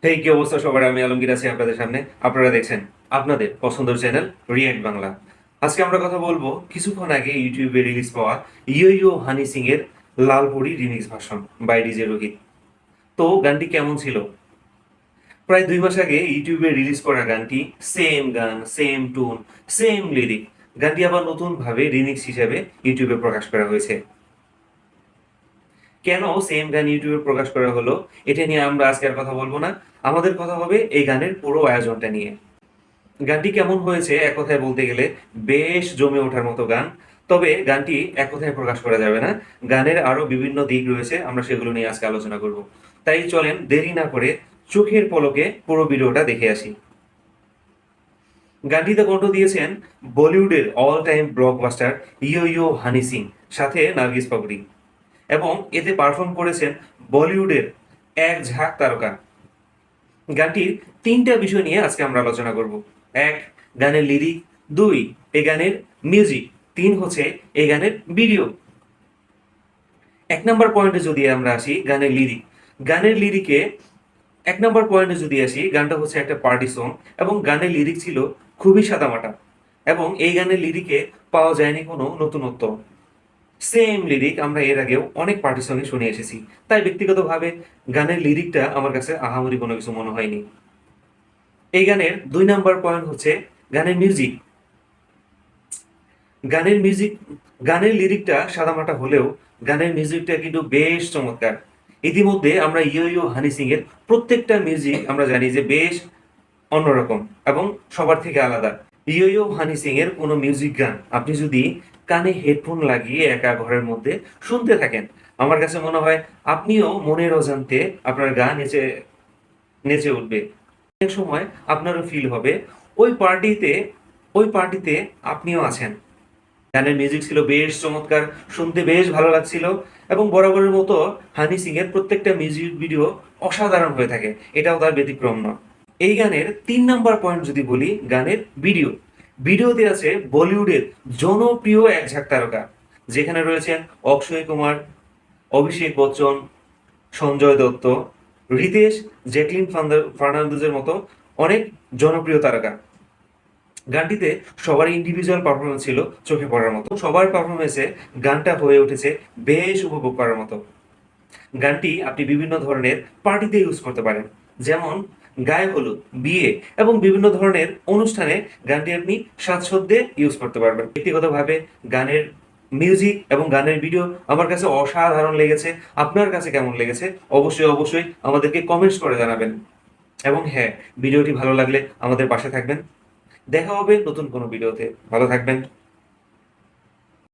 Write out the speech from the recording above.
হেই, কি অবস্থা সবার? আমি আলমগীর আছি আপনাদের সামনে। আপনারা দেখছেন আপনাদের পছন্দের চ্যানেল রিয়েক্ট বাংলা। আজকে আমরা কথা বলবো কিছুক্ষণ আগে ইউটিউবে রিলিজ পাওয়া ইয়ো ইয়ো হানি সিং এর Lalpari remix version by DJ Rohit. তো গানটি কেমন ছিল? প্রায় 2 মাস আগে ইউটিউবে রিলিজ করা গানটি, সেম গান, সেম টোন, সেম লিরিক, গানটি আবার নতুন ভাবে রিমিক্স হিসেবে ইউটিউবে প্রকাশ করা হয়েছে। কেন সেম গান ইউটিউবে প্রকাশ করা হলো, এটা নিয়ে আমরা আজকে আর কথা বলবো না। আমাদের কথা হবে এই গানের পুরো আয়োজনটা নিয়ে। গানটি কেমন হয়েছে এক কথায় বলতে গেলে বেশ জমে ওঠার মতো গান। তবে গানটি এক কথায় প্রকাশ করা যাবে না। গানের আরো বিভিন্ন দিক রয়েছে, আমরা সেগুলো নিয়ে আজকে আলোচনা করব। তাই চলেন দেরি না করে চোখের পলকে পুরো ভিডিওটা দেখে আসি। গানটিতে কণ্ঠ দিয়েছেন বলিউডের অল টাইম ব্লকবাস্টার ইয়ো ইয়ো হানি সিং, সাথে নার্গিস পাপড়ি, এবং এতে পারফর্ম করেছেন বলিউডের এক ঝাঁক তারকা। গানটির 3টা বিষয় নিয়ে আজকে আমরা আলোচনা করব। 1, গানের লিরিক। 2, এই গানের মিউজিক। 3 হচ্ছে এই গানের ভিডিও। 1 নম্বর পয়েন্টে যদি আমরা আসি, গানের লিরিক। গানের লিরিকে 1 নম্বর পয়েন্টে যদি আসি, গানটা হচ্ছে একটা পার্টি সং এবং গানের লিরিক ছিল খুবই সাদামাটা, এবং এই গানের লিরিকে পাওয়া যায়নি কোনো নতুনত্ব। সেম লিরিক আমরা এর আগেও অনেক পার্টি সঙ্গে শুনে এসেছি। তাই ব্যক্তিগতভাবে গানের লিরিকটা আমার কাছে আহামরি কোনো কিছু মনে হয়নি। এই গানের 2 নম্বর পয়েন্ট হচ্ছে গানের মিউজিক। গানের মিউজিক গানের লিরিকটা সাদামাটা হলেও গানের মিউজিকটা কিন্তু বেশ চমৎকার। ইতিমধ্যে আমরা ইয়ো ইয়ো হানি সিং এর প্রত্যেকটা মিউজিক আমরা জানি যে বেশ অন্যরকম এবং সবার থেকে আলাদা। ইয়ো ইয়ো হানি সিং এর কোনো মিউজিক গান আপনি যদি কানে হেডফোন লাগিয়ে একা ঘরের মধ্যে শুনতে থাকেন, আমার কাছে মনে হয় আপনিও মনের অজান্তে আপনার গা নেচে নেচে উঠবে। এক সময় আপনারও ফিল হবে ওই পার্টিতে ওই পার্টিতে আপনিও আছেন। গানের মিউজিক ছিল বেশ চমৎকার, শুনতে বেশ ভালো লাগছিল, এবং বরাবরের মতো হানি সিং এর প্রত্যেকটা মিউজিক ভিডিও অসাধারণ হয়ে থাকে, এটাও তার ব্যতিক্রম নয়। এই গানের 3 নম্বর পয়েন্ট যদি বলি, গানের ভিডিও। ভিডিওতে আছে বলিউডের জনপ্রিয় এক ঝাঁক তারকা, যেখানে রয়েছেন অক্ষয় কুমার, অভিষেক বচ্চন, সঞ্জয় দত্ত, রিতেশ, জ্যাকলিন ফার্নান্দেজের মতো অনেক জনপ্রিয় তারকা। গানটিতে সবার ইন্ডিভিজুয়াল পারফরমেন্স ছিল চোখে পড়ার মতো। সবার পারফরমেন্সে গানটা হয়ে উঠেছে বেশ উপভোগ করার মতো। গানটি আপনি বিভিন্ন ধরনের পার্টিতে ইউজ করতে পারেন, যেমন গায়ে হলুদ, বিয়ে এবং বিভিন্ন ধরনের অনুষ্ঠানে গানটি আপনি স্বাচ্ছন্দ্যে ইউজ করতে পারবেন। ব্যক্তিগতভাবে গানের মিউজিক এবং গানের ভিডিও আমার কাছে অসাধারণ লেগেছে। আপনার কাছে কেমন লেগেছে অবশ্যই অবশ্যই আমাদেরকে কমেন্টস করে জানাবেন। এবং হ্যাঁ, ভিডিওটি ভালো লাগলে আমাদের পাশে থাকবেন। দেখা হবে নতুন কোনো ভিডিওতে। ভালো থাকবেন।